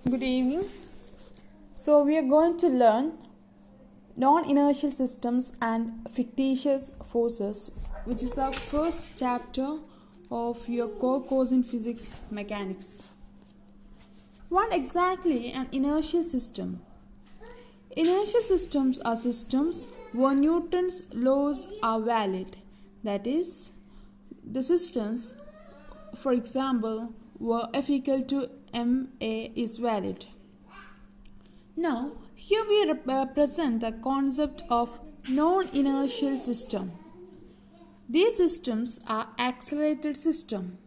Good evening. So we are going to learn non-inertial systems and fictitious forces, which is the first chapter of your core course in physics mechanics. What exactly an inertial system? Inertial systems are systems where Newton's laws are valid. That is, the systems, for example, where F equal to ma is valid. Now, here we present the concept of non-inertial system. These systems are accelerated system.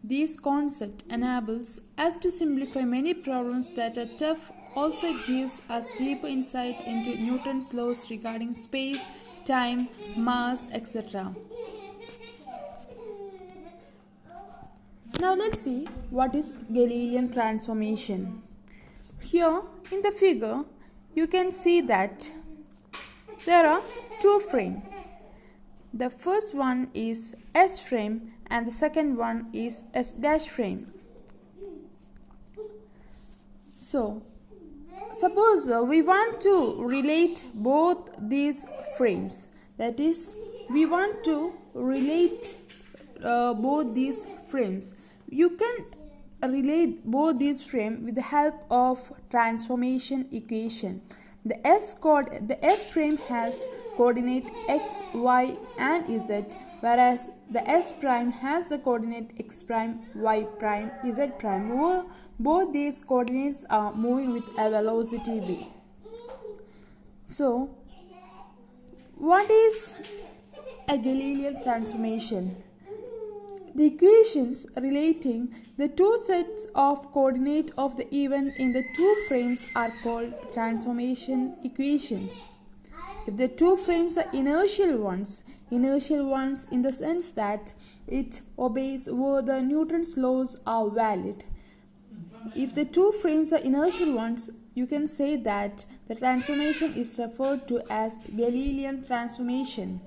This concept enables us to simplify many problems that are tough. Also gives us deeper insight into Newton's laws regarding space, time, mass, etc. Now let's see what is Galilean transformation. Here in the figure you can see that there are two frames. The first one is S frame and the second one is S dash frame. So suppose we want to relate both these frames. That is, we want to relate both these frames. You can relate both these frames with the help of transformation equation. The S frame has coordinate x, y and z, whereas the S prime has the coordinate x prime, y prime, z prime. Both these coordinates are moving with a velocity v. So, what is a Galilean transformation? The equations relating the two sets of coordinates of the event in the two frames are called transformation equations. If the two frames are inertial ones in the sense that it obeys where the Newton's laws are valid. If the two frames are inertial ones, you can say that the transformation is referred to as Galilean transformation.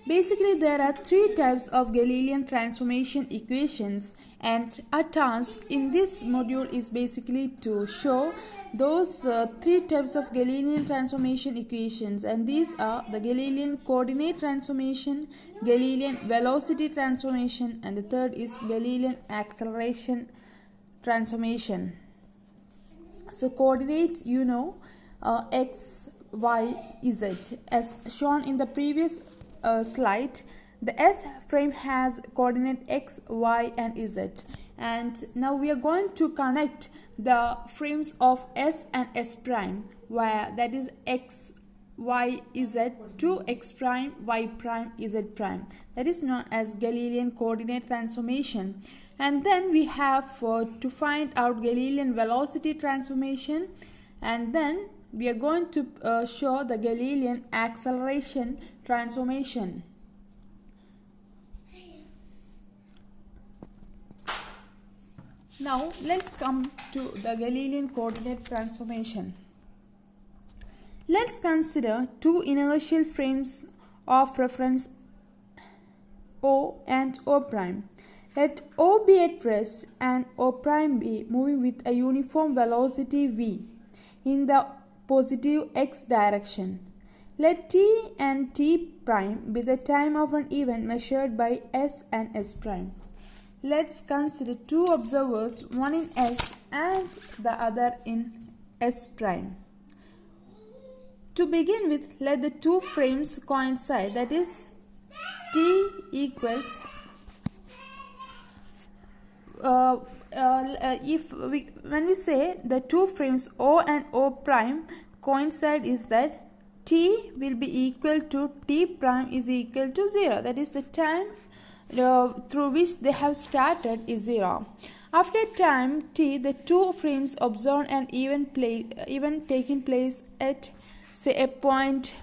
Basically, there are three types of Galilean transformation equations, and our task in this module is basically to show those three types of Galilean transformation equations, and these are the Galilean coordinate transformation, Galilean velocity transformation, and the third is Galilean acceleration transformation. So coordinates, x, y, z, as shown in the previous slide. The S frame has coordinate x, y and z, and now we are going to connect the frames of S and S prime, where that is x, y, z to x prime, y prime, z prime. That is known as Galilean coordinate transformation. And then we have to find out Galilean velocity transformation, and then we are going to show the Galilean acceleration transformation. Now let's come to the Galilean coordinate transformation. Let's consider two inertial frames of reference O and O prime. Let O be at rest and O prime be moving with a uniform velocity v in the positive x direction. Let t and t prime be the time of an event measured by S and S prime. Let's consider two observers, one in S and the other in S prime. To begin with, let the two frames coincide. That is, t equals when we say the two frames O and O prime coincide, is that t will be equal to t prime is equal to 0. That is, the time through which they have started is 0. After time t, the two frames observe an event taking place at, say, a point.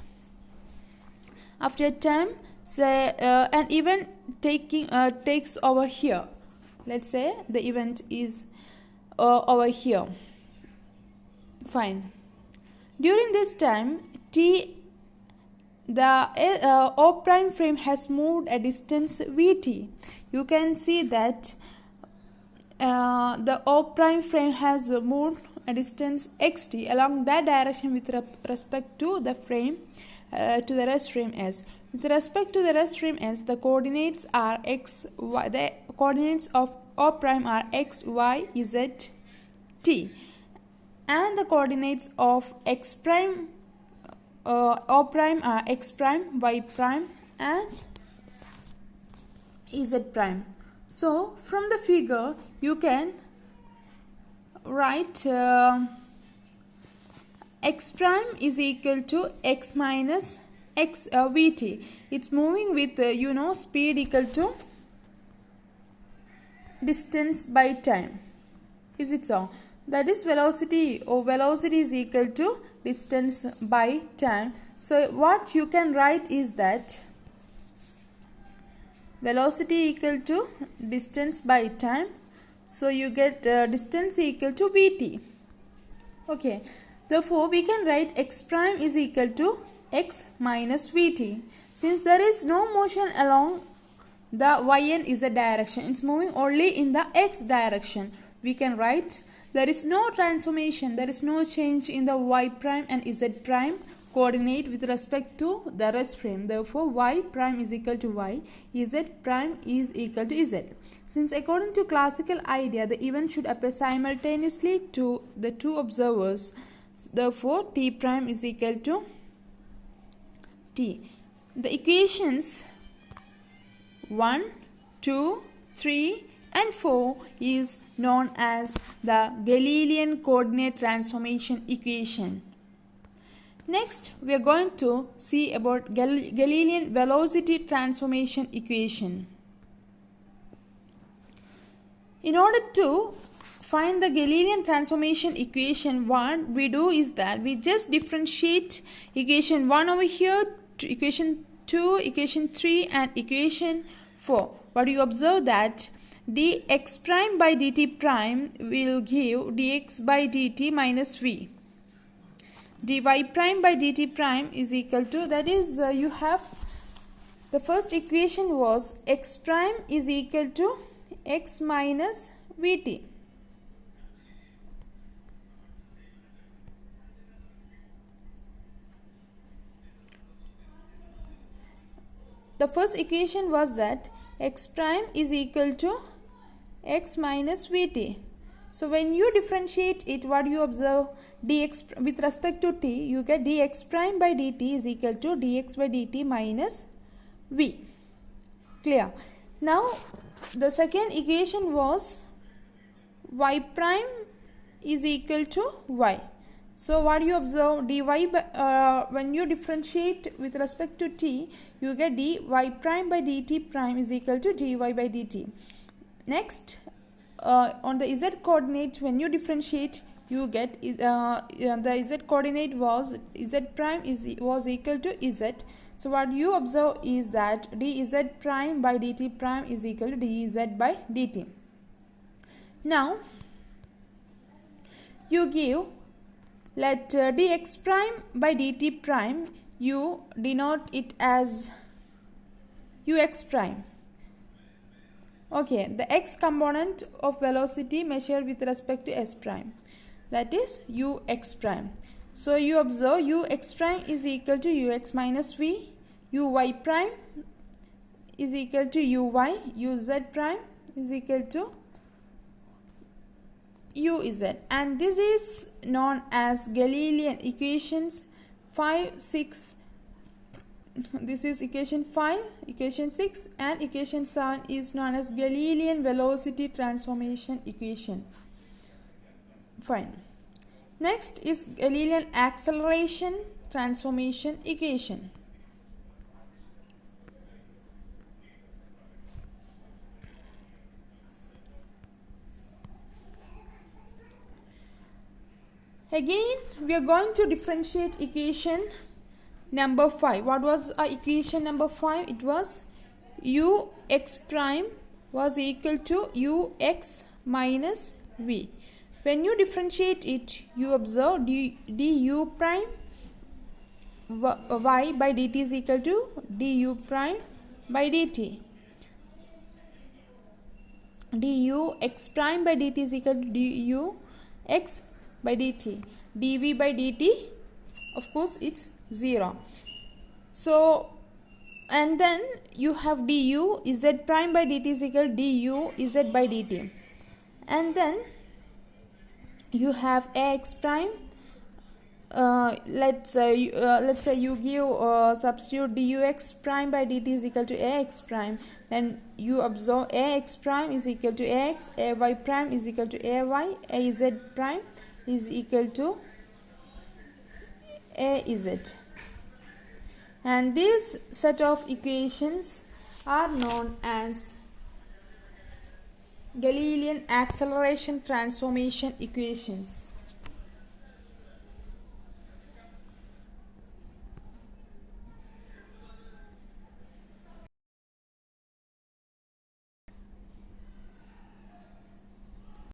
After a time, say an event takes over here. Let's say the event is over here. Fine. During this time, t, the O prime frame has moved a distance vt. You can see that the O prime frame has moved a distance xt along that direction with respect to the frame to the rest frame s. With respect to the rest frame s, the coordinates are x, y. The coordinates of O prime are x, y, z, t, and the coordinates of x prime O prime are x prime, y prime, and z prime. So from the figure you can write x prime is equal to x minus x vt. It's moving with speed equal to distance by time. Is it so? That is velocity, or velocity is equal to distance by time. So what you can write is that velocity equal to distance by time. So you get distance equal to vt. Okay. Therefore, we can write x prime is equal to x minus vt. Since there is no motion along the y and z direction, it's moving only in the x direction, we can write there is no transformation, there is no change in the y prime and z prime coordinate with respect to the rest frame. Therefore, y prime is equal to y, z prime is equal to z. Since according to classical idea, the event should appear simultaneously to the two observers, therefore t prime is equal to t. The equations 1, 2, 3 and 4 is known as the Galilean coordinate transformation equation. Next, we are going to see about Galilean velocity transformation equation. In order to find the Galilean transformation equation, what we do is that we just differentiate equation 1 over here to equation 2, equation 3 and equation 4. But you observe that dx prime by dt prime will give dx by dt minus v. dy prime by dt prime is equal to, that is you have the first equation was x prime is equal to x minus vt. The first equation was that x prime is equal to x minus vt. So when you differentiate it, what you observe, dx with respect to t, you get dx prime by dt is equal to dx by dt minus v. Clear? Now the second equation was y prime is equal to y. So what you observe, dy by, when you differentiate with respect to t, you get dy prime by dt prime is equal to dy by dt. Next, on the z coordinate, when you differentiate, you get the z coordinate was z prime was equal to z. So what you observe is that dz prime by dt prime is equal to dz by dt. Now you give, let dx prime by dt prime, you denote it as ux prime. Okay, the x component of velocity measured with respect to s prime, that is ux prime. So you observe ux prime is equal to ux minus v, uy prime is equal to uy, uz prime is equal to uz, and this is known as Galilean equations 5, 6. This is equation 5, equation 6 and equation 7 is known as Galilean velocity transformation equation. Fine. Next is Galilean acceleration transformation equation. Again, we are going to differentiate equation number 5. What was equation number 5? It was ux prime was equal to ux minus v. When you differentiate it, you observe du prime y by dt is equal to du prime by dt. du x prime by dt is equal to du x by dt. dv by dt, of course, it's 0. So, and then you have du z prime by dt is equal to du z by dt. And then you have ax prime. Let's say you give substitute dux prime by dt is equal to ax prime. Then you observe ax prime is equal to ax, ay prime is equal to ay, az prime is equal to az. And this set of equations are known as Galilean acceleration transformation equations.